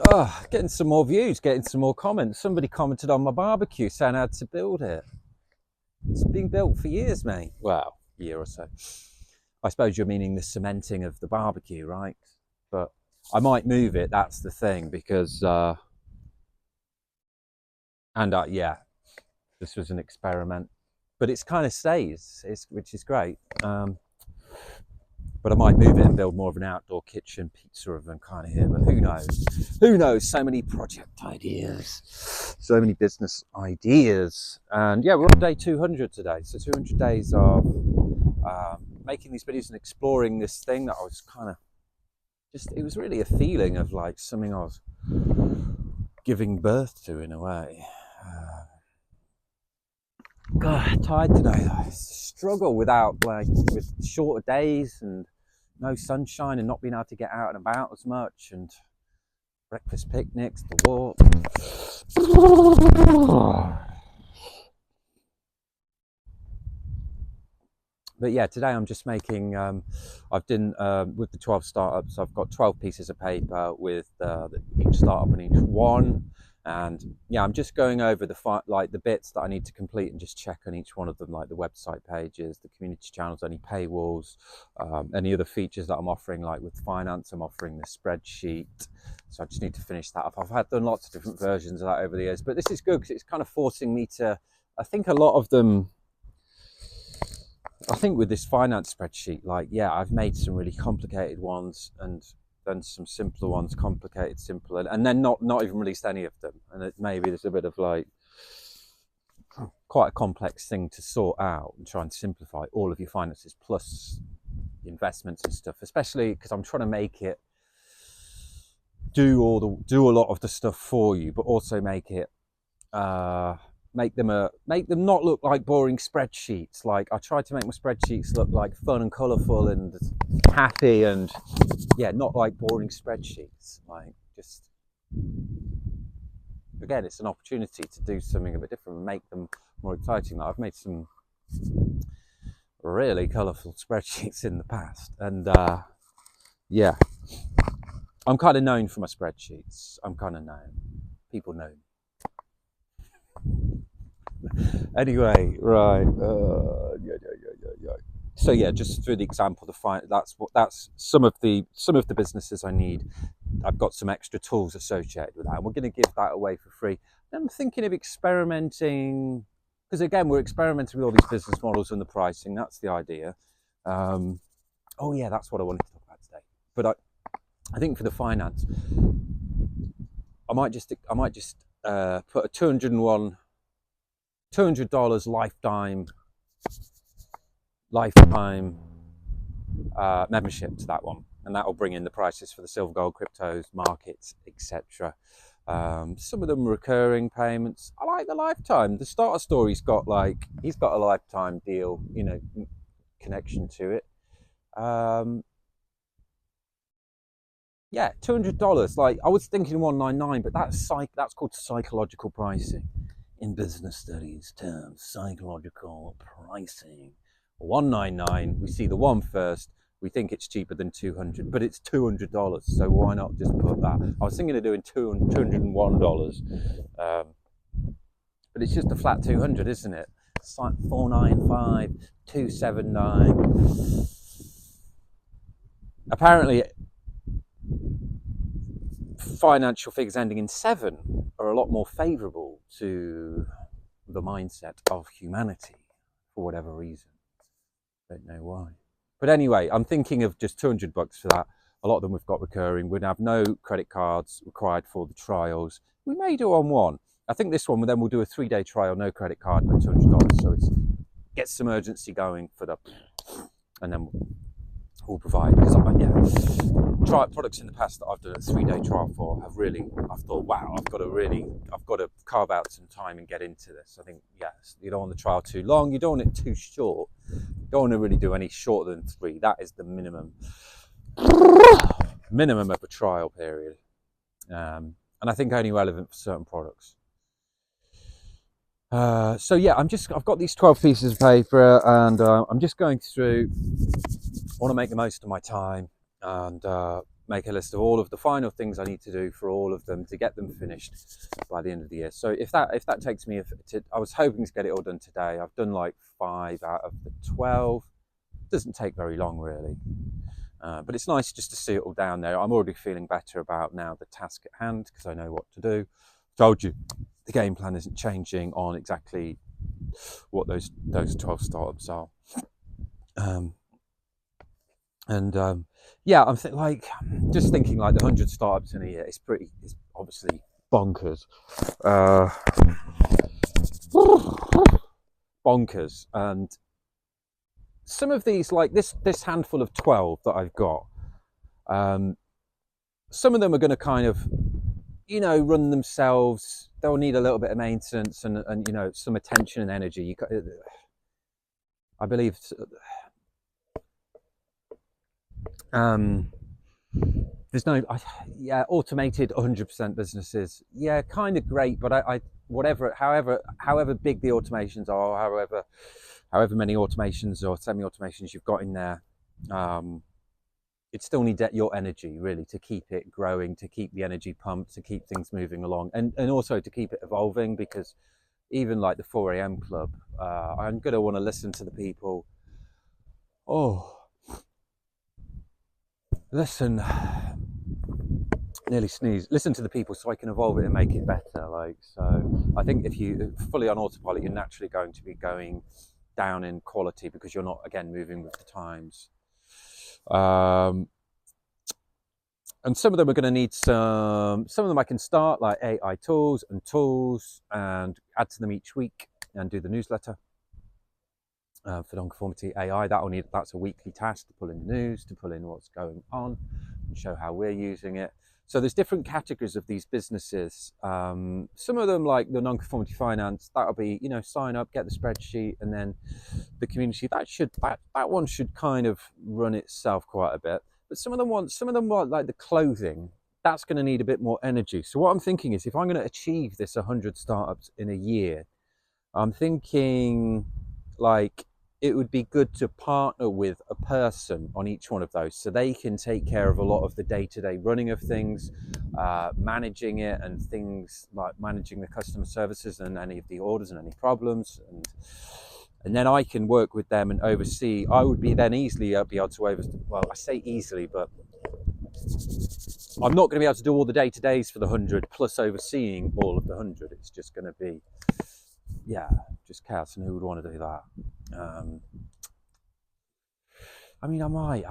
Oh, getting some more views, getting some more comments. Somebody commented on my barbecue saying I had to build it. It's been built for years, mate. Well, a year or so. I suppose you're meaning the cementing of the barbecue, right? But I might move it. That's the thing, because yeah, this was an experiment, but it's kind of stays, which is great. But I might move it and build more of an outdoor kitchen, pizza oven kind of here. But who knows? Who knows? So many project ideas, so many business ideas. And yeah, we're on day 200 today. So 200 days of making these videos and exploring this thing that I was kind of just, it was really a feeling of like something I was giving birth to in a way. God, tired today. I struggle with shorter days and no sunshine and not being able to get out and about as much, and breakfast picnics, the walk. But yeah, today I'm just making, I've done, with the 12 startups, I've got 12 pieces of paper with each startup and each one. And yeah, I'm just going over the bits that I need to complete and just check on each one of them, like the website pages, the community channels, any paywalls, any other features that I'm offering, like with finance, I'm offering the spreadsheet. So I just need to finish that up. I've done lots of different versions of that over the years, but this is good because it's kind of forcing me to, I think a lot of them, I think with this finance spreadsheet, like, yeah, I've made some really complicated ones and done some simpler ones, complicated, simple, and then not even released any of them. And maybe there's a bit of like quite a complex thing to sort out and try and simplify all of your finances plus investments and stuff, especially because I'm trying to make it do a lot of the stuff for you, but also make it make them not look like boring spreadsheets. Like, I try to make my spreadsheets look like fun and colourful and happy, and yeah, not like boring spreadsheets. Like, just again, it's an opportunity to do something a bit different and make them more exciting. Like, I've made some really colourful spreadsheets in the past, and yeah, I'm kind of known for my spreadsheets. I'm kind of known. People know. Anyway, right. Yeah. So yeah, just through the example, that's some of the businesses I need. I've got some extra tools associated with that, and we're going to give that away for free. I'm thinking of experimenting, because again, we're experimenting with all these business models and the pricing. That's the idea. Oh yeah, that's what I wanted to talk about today. But I think for the finance, I might just put a $200 lifetime membership to that one, and that will bring in the prices for the silver, gold, cryptos, markets, etc. Some of them recurring payments. I like the lifetime. The starter story's got he's got a lifetime deal, connection to it. Yeah, $200. Like, I was thinking 199, but that's called psychological pricing in business studies terms. Psychological pricing. 199. We see the one first. We think it's cheaper than 200, but it's $200. So why not just put that? I was thinking of doing $201, but it's just a flat 200, isn't it? It's like 495, 279. Apparently, financial figures ending in 7 are a lot more favourable to the mindset of humanity for whatever reason. Don't know why. But anyway, I'm thinking of just $200 for that. A lot of them we've got recurring. We'd have no credit cards required for the trials. We may do on one. I think this one, then we'll do a 3-day trial, no credit card, but $200. So it gets some urgency going for the, and then will provide, because tried products in the past that I've done a 3-day trial for have really, I've thought, wow, I've got to carve out some time and get into this. I think, yes, you don't want the trial too long, you don't want it too short, you don't want to really do any shorter than 3. That is the minimum of a trial period, and I think only relevant for certain products. So yeah, I've got these 12 pieces of paper, and I'm just going through. I want to make the most of my time, and make a list of all of the final things I need to do for all of them to get them finished by the end of the year. So if that takes me, I was hoping to get it all done today. I've done like 5 out of the 12. It doesn't take very long really, but it's nice just to see it all down there. I'm already feeling better about now the task at hand because I know what to do. Told you the game plan isn't changing on exactly what those 12 startups are. Yeah, I'm just thinking like the 100 startups in a year. It's obviously bonkers, bonkers. And some of these, like this handful of 12 that I've got, some of them are going to kind of, run themselves. They'll need a little bit of maintenance and some attention and energy. I believe. There's no, automated 100% businesses. Yeah, kind of great, but however big the automations are, however many automations or semi-automations you've got in there, it still needs your energy really to keep it growing, to keep the energy pumped, to keep things moving along, and also to keep it evolving. Because even like the 4 a.m. club, I'm gonna want to listen to the people. Nearly sneezed. Listen to the people so I can evolve it and make it better. So I think if you fully on autopilot, you're naturally going to be going down in quality because you're not, again, moving with the times. And some of them are going to need some of them I can start like AI tools and add to them each week and do the newsletter. For Nonconformity AI, that's a weekly task to pull in the news, to pull in what's going on and show how we're using it. So there's different categories of these businesses. Some of them, like the Nonconformity Finance, that'll be, sign up, get the spreadsheet, and then the community. That one should kind of run itself quite a bit. But some of them want like the clothing. That's going to need a bit more energy. So what I'm thinking is, if I'm going to achieve this 100 startups in a year, I'm thinking like it would be good to partner with a person on each one of those so they can take care of a lot of the day-to-day running of things, managing it, and things like managing the customer services and any of the orders and any problems, and then I can work with them and oversee. I would be then easily be able to I say easily, but I'm not going to be able to do all the day-to-days for the 100 plus overseeing all of the 100. It's just going to be just chaos, and who would want to do that? I mean, I might.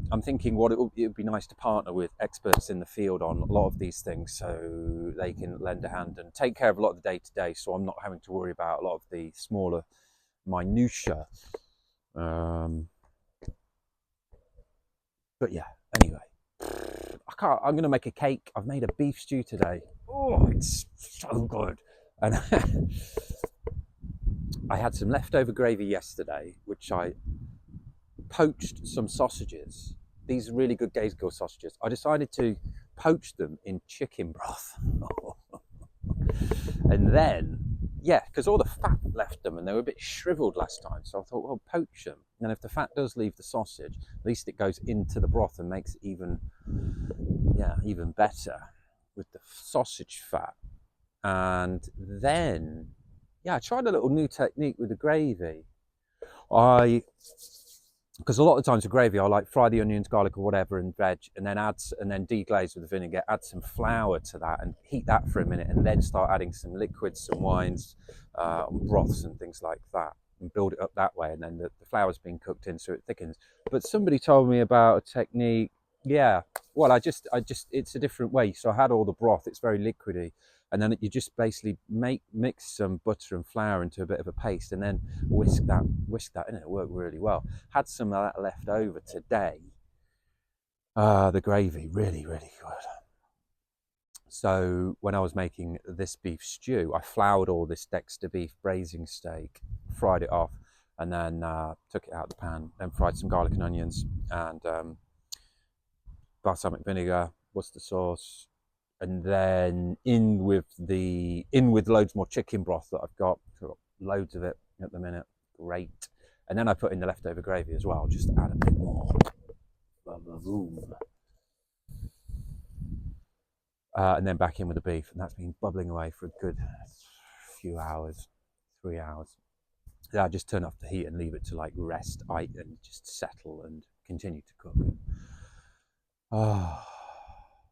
I'm thinking it would be nice to partner with experts in the field on a lot of these things so they can lend a hand and take care of a lot of the day-to-day, so I'm not having to worry about a lot of the smaller minutiae. But yeah, anyway, I'm going to make a cake. I've made a beef stew today. Oh, it's so good. And I had some leftover gravy yesterday, which I poached some sausages. These are really good Gazegill sausages. I decided to poach them in chicken broth. And then, because all the fat left them and they were a bit shriveled last time. So I thought, well, poach them. And if the fat does leave the sausage, at least it goes into the broth and makes it even better with the sausage fat. And then, I tried a little new technique with the gravy. Because a lot of times with gravy, I like fry the onions, garlic, or whatever, and veg, and then deglaze with the vinegar, add some flour to that, and heat that for a minute, and then start adding some liquids, some wines, broths, and things like that, and build it up that way. And then the flour's being cooked in, so it thickens. But somebody told me about a technique. It's a different way. So I had all the broth; it's very liquidy. And then you just basically mix some butter and flour into a bit of a paste, and then whisk that, and it worked really well. Had some of that left over today. The gravy, really, really good. So when I was making this beef stew, I floured all this Dexter beef braising steak, fried it off, and then took it out of the pan, then fried some garlic and onions, and balsamic vinegar, Worcester sauce, and then in with loads more chicken broth that I've got loads of it at the minute. Great. And then I put in the leftover gravy as well, just to add a bit more. Boom. and then back in with the beef, and that's been bubbling away for a good few hours, 3 hours. Yeah, I just turn off the heat and leave it to like rest and just settle and continue to cook. Oh,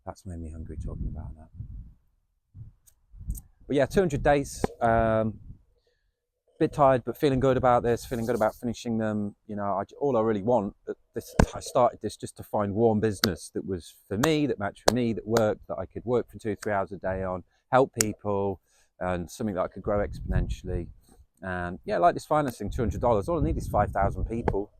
that's made me hungry talking about that. But yeah, 200 days. Bit tired, but feeling good about this. Feeling good about finishing them. You know, all I really want. I started this just to find warm business that was for me, that matched for me, that worked, that I could work for 2-3 hours a day on, help people, and something that I could grow exponentially. And yeah, like this financing, $200. All I need is 5,000 people.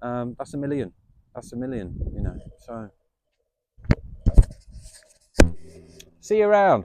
That's $1 million. That's $1 million. You know, so see you around.